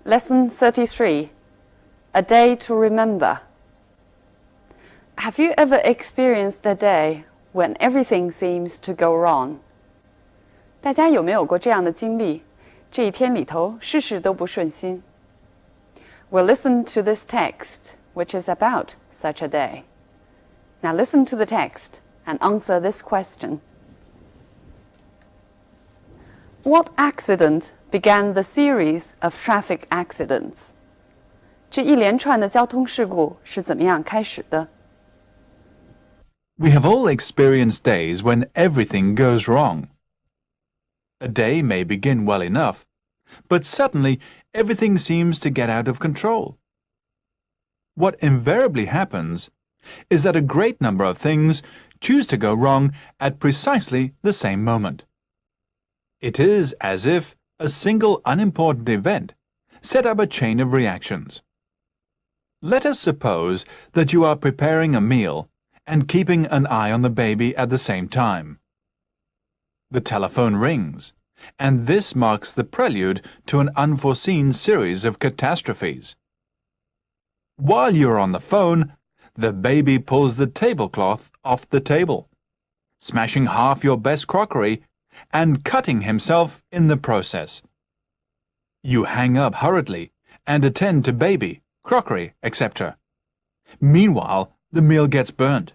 Lesson 33. A day to remember. Have you ever experienced a day when everything seems to go wrong? 大家有没有过这样的经历？这一天里头，事事都不顺心。We'll listen to this text, which is about such a day. Now listen to the text and answer this question. What accident began the series of traffic accidents? 这一连串的交通事故是怎么样开始的？ We have all experienced days when everything goes wrong. A day may begin well enough, but suddenly everything seems to get out of control. What invariably happens is that a great number of things choose to go wrong at precisely the same moment. It is as if a single unimportant event set up a chain of reactions. Let us suppose that you are preparing a meal and keeping an eye on the baby at the same time. The telephone rings, and this marks the prelude to an unforeseen series of catastrophes. While you're on the phone, the baby pulls the tablecloth off the table, smashing half your best crockery and cutting himself in the process. You hang up hurriedly and attend to baby, crockery, etc. Meanwhile, the meal gets burnt.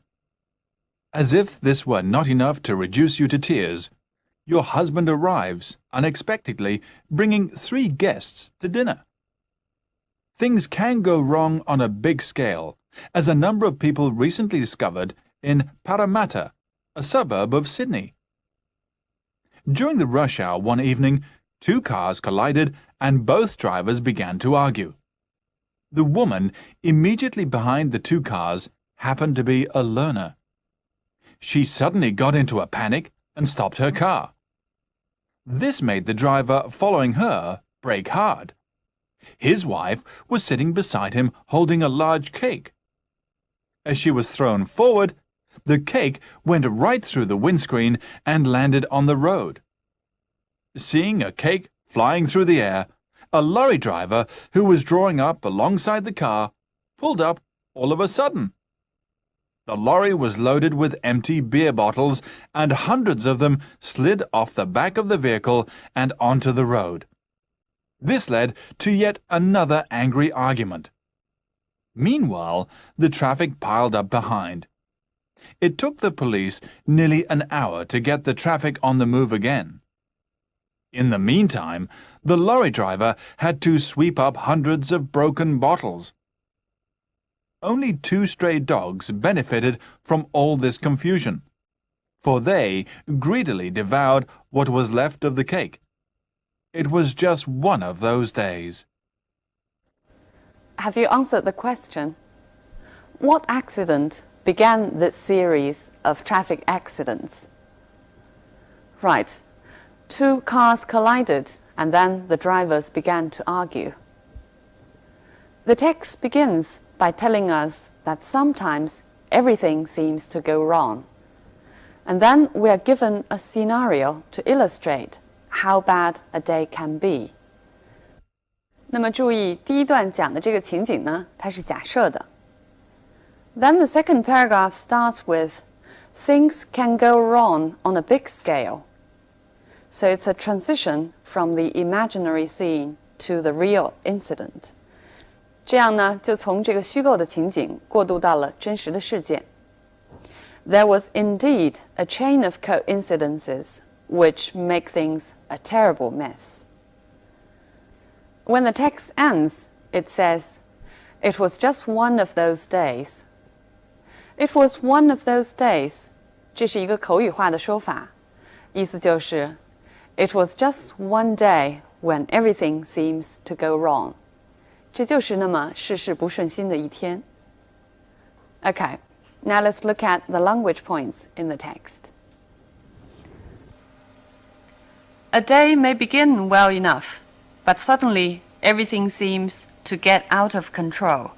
As if this were not enough to reduce you to tears, your husband arrives unexpectedly, bringing 3 guests to dinner. Things can go wrong on a big scale, as a number of people recently discovered in Parramatta, a suburb of Sydney. During the rush hour one evening, 2 cars collided and both drivers began to argue. The woman immediately behind the 2 cars happened to be a learner. She suddenly got into a panic and stopped her car. This made the driver following her brake hard. His wife was sitting beside him holding a large cake. As she was thrown forward, the cake went right through the windscreen and landed on the road. Seeing a cake flying through the air, a lorry driver who was drawing up alongside the car pulled up all of a sudden. The lorry was loaded with empty beer bottles, and hundreds of them slid off the back of the vehicle and onto the road. This led to yet another angry argument. Meanwhile, the traffic piled up behind. It took the police nearly an hour to get the traffic on the move again. In the meantime, the lorry driver had to sweep up hundreds of broken bottles. Only 2 stray dogs benefited from all this confusion, for they greedily devoured what was left of the cake. It was just one of those days. Have you answered the question? What accident began this series of traffic accidents? Right. 2 cars collided, and then the drivers began to argue. The text begins by telling us that sometimes everything seems to go wrong. And then we are given a scenario to illustrate how bad a day can be. 那么注意，第一段讲的这个情景呢，它是假设的。Then the second paragraph starts with, things can go wrong on a big scale. So it's a transition from the imaginary scene to the real incident. 这样呢，就从这个虚构的情景过渡到了真实的事件。There was indeed a chain of coincidences which make things a terrible mess. When the text ends, it says, it was just one of those days. It was one of those days. 这是一个口语化的说法，意思就是 it was just one day when everything seems to go wrong. 这就是那么事事不顺心的一天。Okay, now let's look at the language points in the text. A day may begin well enough, but suddenly everything seems to get out of control.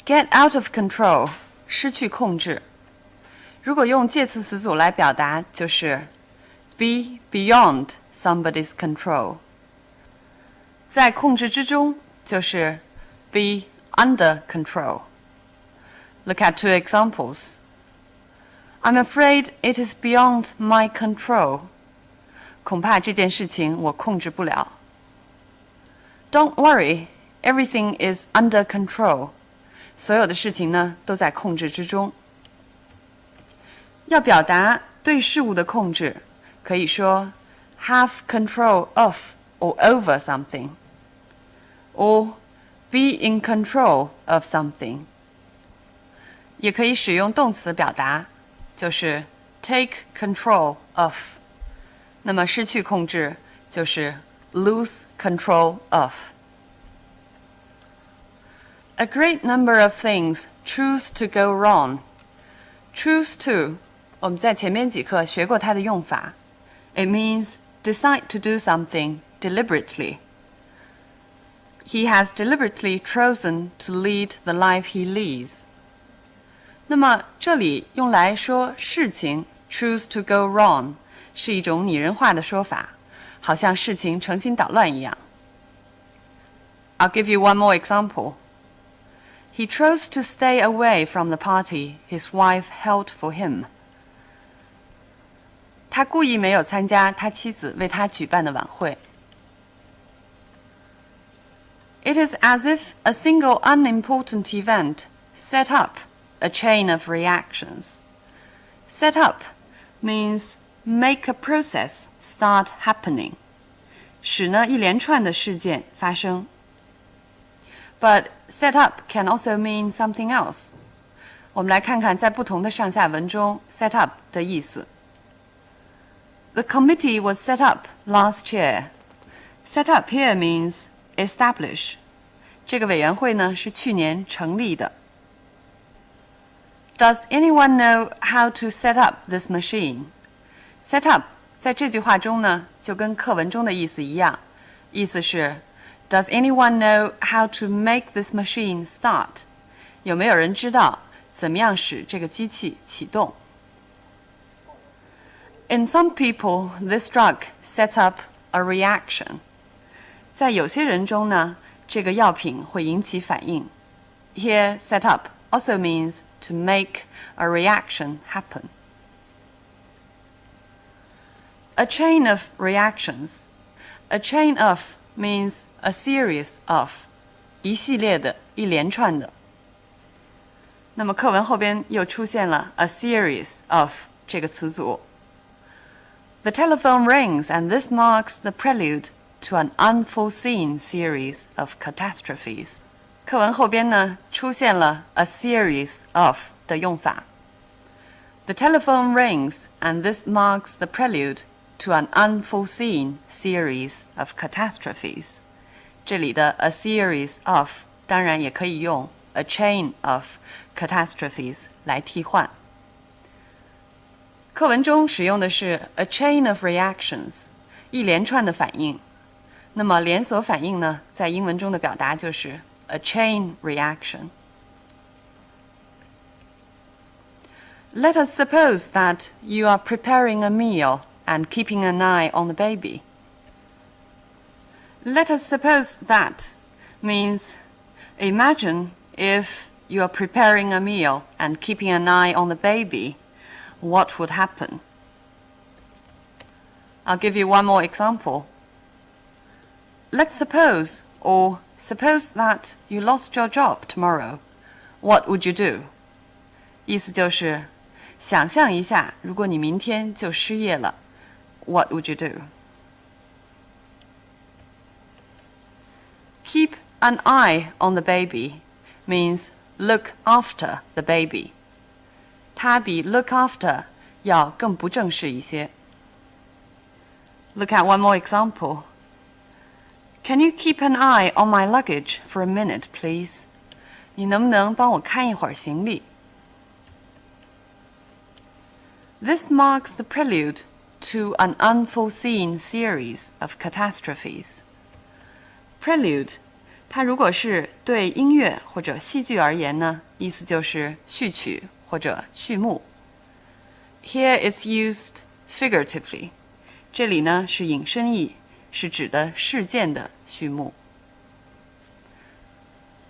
Get out of control, 失去控制。如果用介词词组来表达，就是 be beyond somebody's control. 在控制之中就是 be under control. Look at two examples. I'm afraid it is beyond my control. 恐怕这件事情我控制不了。Don't worry, everything is under control. 所有的事情呢都在控制之中。要表达对事物的控制，可以说 have control of or over something, or be in control of something. 也可以使用动词表达，就是 take control of. 那么失去控制就是 lose control of. A great number of things choose to go wrong. Choose to, 我们在前面几课学过它的用法。It means decide to do something deliberately. He has deliberately chosen to lead the life he leads. 那么这里用来说事情 choose to go wrong 是一种拟人化的说法，好像事情成心捣乱一样。I'll give you one more example. He chose to stay away from the party his wife held for him. 他故意没有参加他妻子为他举办的晚会。It is as if a single unimportant event set up a chain of reactions. Set up means make a process start happening. 使呢一连串的事件发生。But set up can also mean something else. 我们来看看在不同的上下文中 set up 的意思。The committee was set up last year. Set up here means establish. 这个委员会呢是去年成立的。Does anyone know how to set up this machine? Set up 在这句话中呢就跟课文中的意思一样，意思是 Does anyone know how to make this machine start? 有没有人知道怎么样使这个机器启动？In some people, this drug sets up a reaction. 在有些人中呢，这个药品会引起反应。Here, set up also means to make a reaction happen. A chain of reactions. A chain of means a series of. 一系列的，一连串的。那么课文后边又出现了 a series of 这个词组。The telephone rings, and this marks the prelude to an unforeseen series of catastrophes. 课文后边呢出现了 a series of 的用法。The telephone rings, and this marks the prelude to an unforeseen series of catastrophes. 这里的 a series of 当然也可以用 a chain of catastrophes 来替换。课文中使用的是 a chain of reactions, 一连串的反应。那么连锁反应呢，在英文中的表达就是 a chain reaction. Let us suppose that you are preparing a meal and keeping an eye on the baby. Let us suppose that means imagine if you are preparing a meal and keeping an eye on the baby, what would happen? I'll give you one more example. Let's suppose, or suppose that you lost your job tomorrow. What would you do? 意思就是想象一下，如果你明天就失业了 What would you do? Keep an eye on the baby means look after the baby. 它比 look after 要更不正式一些。Look at one more example. Can you keep an eye on my luggage for a minute, please? 你能不能帮我看一会儿行李？ This marks the prelude to an unforeseen series of catastrophes. Prelude, 它如果是对音乐或者戏剧而言呢，意思就是序曲或者序幕。Here it's used figuratively. 这里呢是引申义，是指的事件的序幕。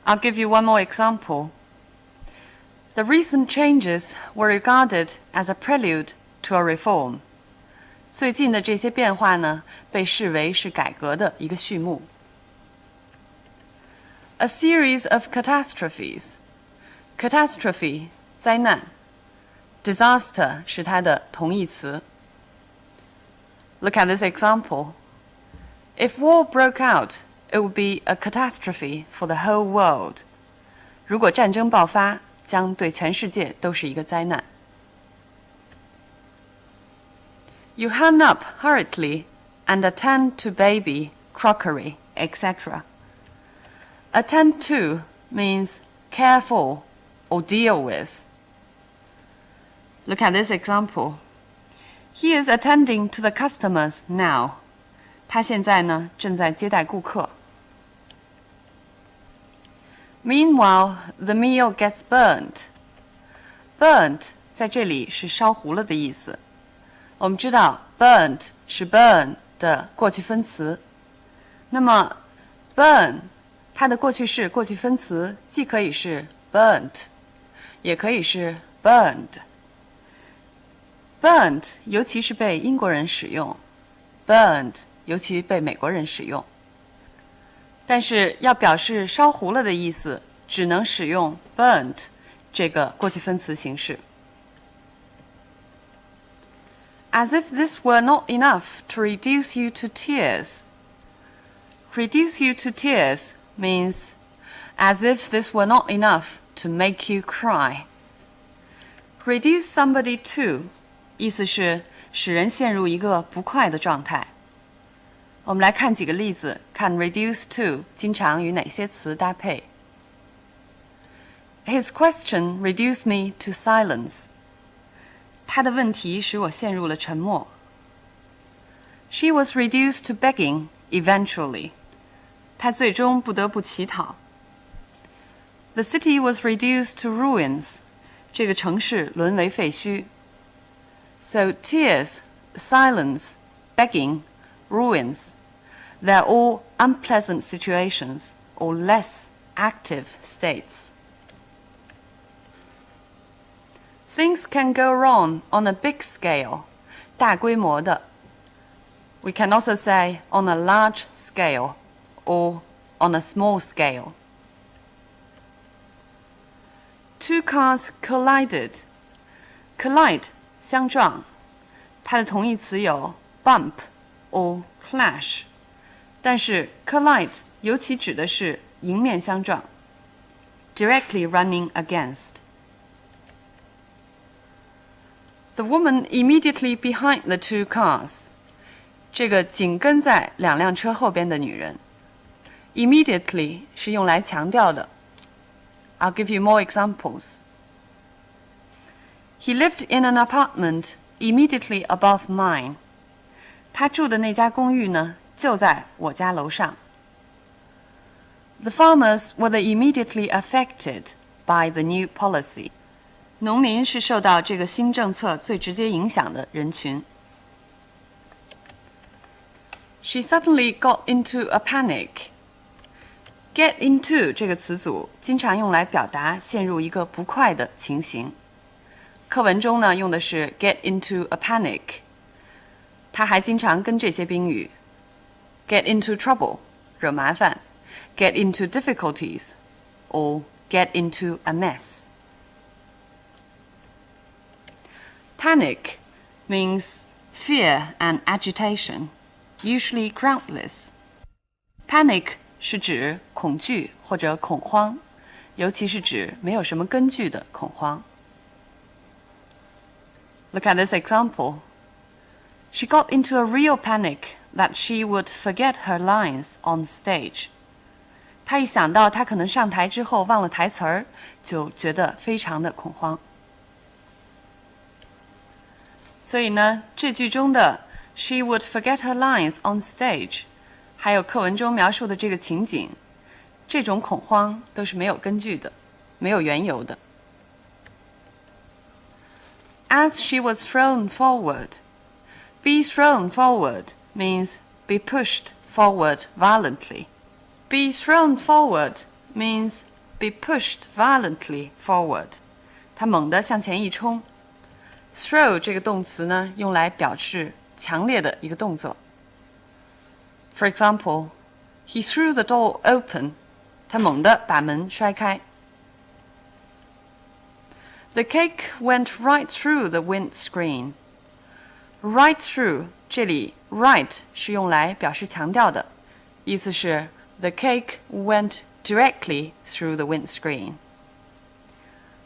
I'll give you one more example. The recent changes were regarded as a prelude to a reform. 最近的这些变化呢，被视为是改革的一个序幕。A series of catastrophes. Catastrophe 灾难 ，disaster 是它的同义词。Look at this example. If war broke out, it would be a catastrophe for the whole world. 如果战争爆发，将对全世界都是一个灾难。You hung up hurriedly and attend to baby, crockery, etc. Attend to means care for or deal with. Look at this example. He is attending to the customers now. 他现在呢，正在接待顾客。Meanwhile, the meal gets burnt. Burnt 在这里是烧糊了的意思。我们知道 burnt 是 burn 的过去分词。那么 burn 它的过去式、过去分词既可以是 burnt， 也可以是 burned。burnt 尤其是被英国人使用 ，burned 尤其被美国人使用。但是要表示烧糊了的意思，只能使用 burnt 这个过去分词形式。As if this were not enough to reduce you to tears. Reduce you to tears means as if this were not enough to make you cry. Reduce somebody to 意思是使人陷入一个不快的状态。我们来看几个例子，看 reduce to 经常与哪些词搭配。His question reduced me to silence. 他的问题使我陷入了沉默。She was reduced to begging eventually. 她最终不得不乞讨。The city was reduced to ruins. 这个城市沦为废墟。So tears, silence, begging, ruins, they're all unpleasant situations or less active states. Things can go wrong on a big scale, 大规模的。We can also say on a large scale or on a small scale. Two cars collided. Collide 相撞，它的同义词有 bump or clash， 但是 collide 尤其指的是迎面相撞 ，directly running against. The woman immediately behind the two cars. 这个紧跟在两辆车后边的女人 ，immediately 是用来强调的。I'll give you more examples. He lived in an apartment immediately above mine. 他住的那家公寓呢，就在我家楼上。The farmers were the immediately affected by the new policy. 农民是受到这个新政策最直接影响的人群。She suddenly got into a panic. Get into 这个词组经常用来表达陷入一个不快的情形。课文中呢用的是 get into a panic， 它还经常跟这些宾语 get into trouble 惹麻烦 get into difficulties or get into a mess. Panic means fear and agitation, usually groundless. Panic 是指恐惧或者恐慌，尤其是指没有什么根据的恐慌。Look at this example. She got into a real panic that she would forget her lines on stage. 她一想到她可能上台之后忘了台词儿，就觉得非常的恐慌。所以呢，这句中的 she would forget her lines on stage， 还有课文中描述的这个情景，这种恐慌都是没有根据的，没有缘由的。As she was thrown forward. Be thrown forward means be pushed forward violently. Be thrown forward means be pushed violently forward. 它猛地向前一冲。Throw 这个动词呢，用来表示强烈的一个动作。For example, he threw the door open. 他猛地把门摔开。The cake went right through the windscreen. Right through 这里 right 是用来表示强调的，意思是 the cake went directly through the windscreen.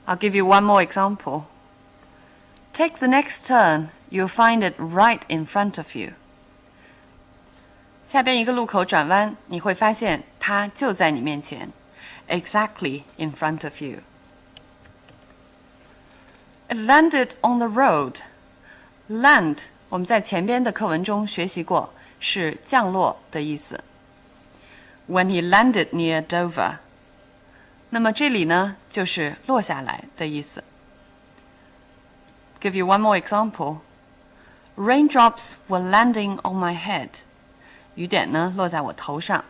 I'll give you one more example. Take the next turn, you'll find it right in front of you. 下边一个路口转弯，你会发现它就在你面前 exactly in front of you. It landed on the road. Land 我们在前边的课文中学习过，是降落的意思。When he landed near Dover. 那么这里呢，就是落下来的意思。Give you one more example. Raindrops were landing on my head. 雨点呢，落在我头上。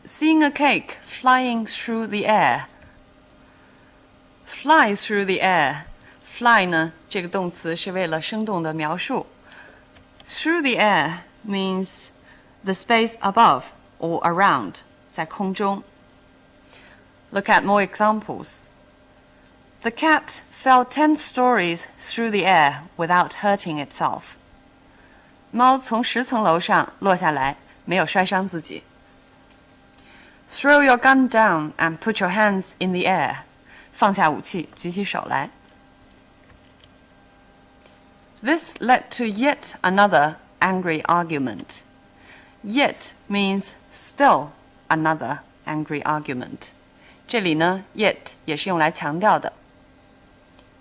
Seeing a cake flying through the air. Fly through the air. Fly 呢，这个动词是为了生动的描述。Through the air means the space above or around, 在空中。Look at more examples. The cat fell 10 stories through the air without hurting itself. 猫从10层楼上落下来，没有摔伤自己。Throw your gun down and put your hands in the air. 放下武器，举起手来。This led to yet another angry argument. Yet means still another angry argument. 这里呢 yet 也是用来强调的。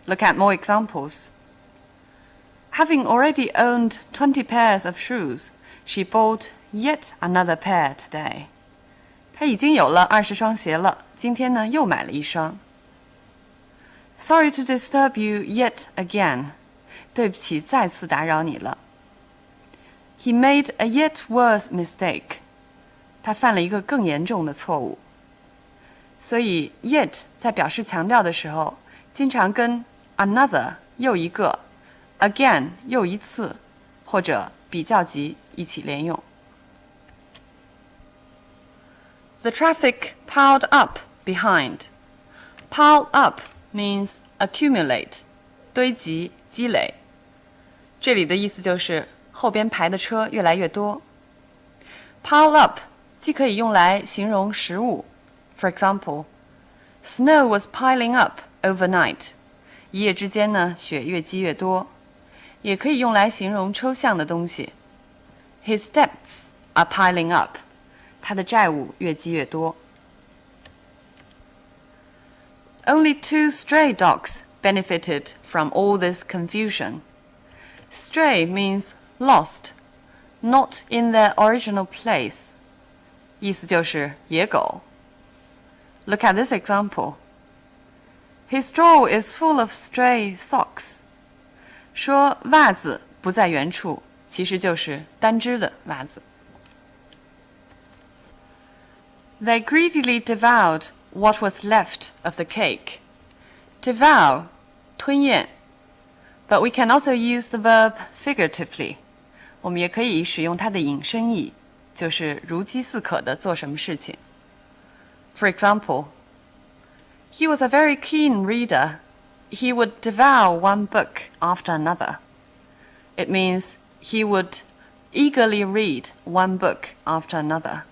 Look at more examples. Having already owned 20 pairs of shoes, she bought yet another pair today. 她已经有了20双鞋了，今天呢又买了一双。Sorry to disturb you yet again. 对不起，再次打扰你了。He made a yet worse mistake. 他犯了一个更严重的错误。所以 yet 在表示强调的时候，经常跟 another 又一个 again 又一次或者比较级一起连用。The traffic piled up behind. Pile up means accumulate, 堆积、积累。这里的意思就是后边排的车越来越多。Pile up 既可以用来形容实物 ，for example, snow was piling up overnight. 一夜之间呢，雪越积越多。也可以用来形容抽象的东西。His debts are piling up. 他的债务越积越多。Only 2 stray dogs benefited from all this confusion. Stray means lost, not in their original place. 意思就是野狗。Look at this example. His drawer is full of stray socks. 说袜子不在原处，其实就是单只的袜子。They greedily devoured what was left of the cake. Devour, 吞咽。But we can also use the verb figuratively. 我们也可以使用它的引申义，就是如饥似渴地做什么事情。For example, he was a very keen reader. He would devour one book after another. It means he would eagerly read one book after another.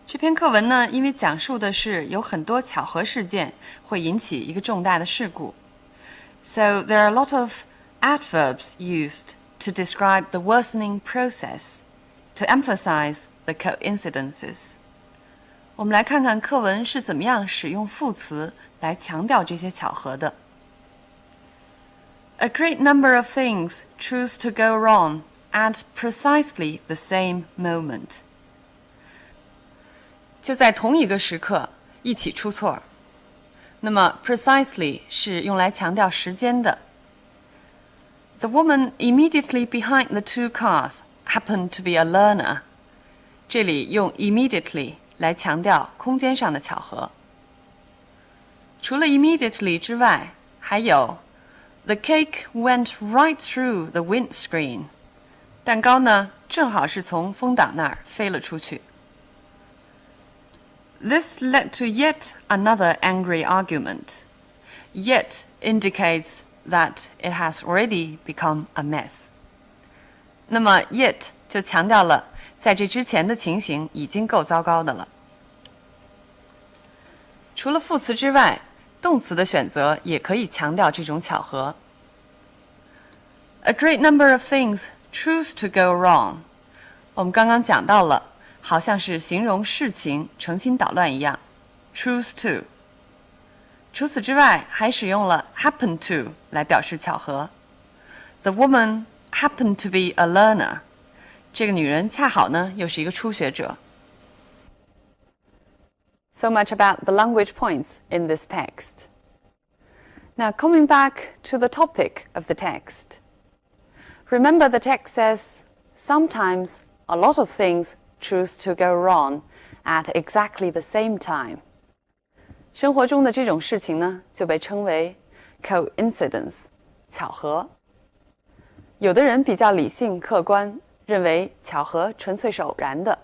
这篇课文呢，因为讲述的是有很多巧合事件会引起一个重大的事故。So there are a lot of adverbs used to describe the worsening process, to emphasize the coincidences. 我们来看看课文是怎么样使用副词来强调这些巧合的。A great number of things choose to go wrong at precisely the same moment. 就在同一个时刻一起出错。那么 precisely 是用来强调时间的。The woman immediately behind the 2 cars happened to be a learner. 这里用 immediately 来强调空间上的巧合。除了 immediately 之外，还有 The cake went right through the windscreen. 蛋糕呢，正好是从风挡那儿飞了出去。This led to yet another angry argument. Yet indicates that it has already become a mess. 那么 yet 就强调了在这之前的情形已经够糟糕的了。除了副词之外，动词的选择也可以强调这种巧合。A great number of things choose to go wrong. 我们刚刚讲到了，好像是形容事情成心捣乱一样 choose to。 除此之外，还使用了 happen to 来表示巧合。 The woman happened to be a learner. 这个女人恰好呢又是一个初学者。 So much about the language points in this text. Now coming back to the topic of the text. Remember the text says, sometimes a lot of things choose to go wrong at exactly the same time. 生活中的这种事情呢，就被称为 coincidence 巧合。有的人比较理性客观，认为巧合纯粹是偶然的。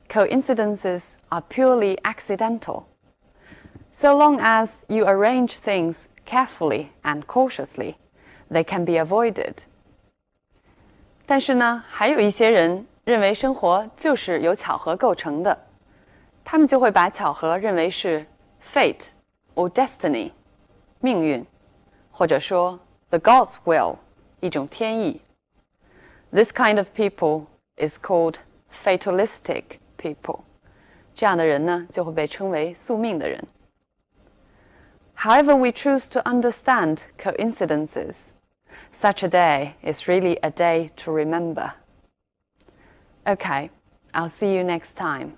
Coincidences are purely accidental. So long as you arrange things carefully and cautiously, they can be avoided. 但是呢，还有一些人认为生活就是由巧合构成的，他们就会把巧合认为是 fate or destiny 命运，或者说 the God's will 一种天意。This kind of people is called fatalistic people. 这样的人呢，就会被称为宿命的人。However we choose to understand coincidences, such a day is really a day to remember. Okay, I'll see you next time.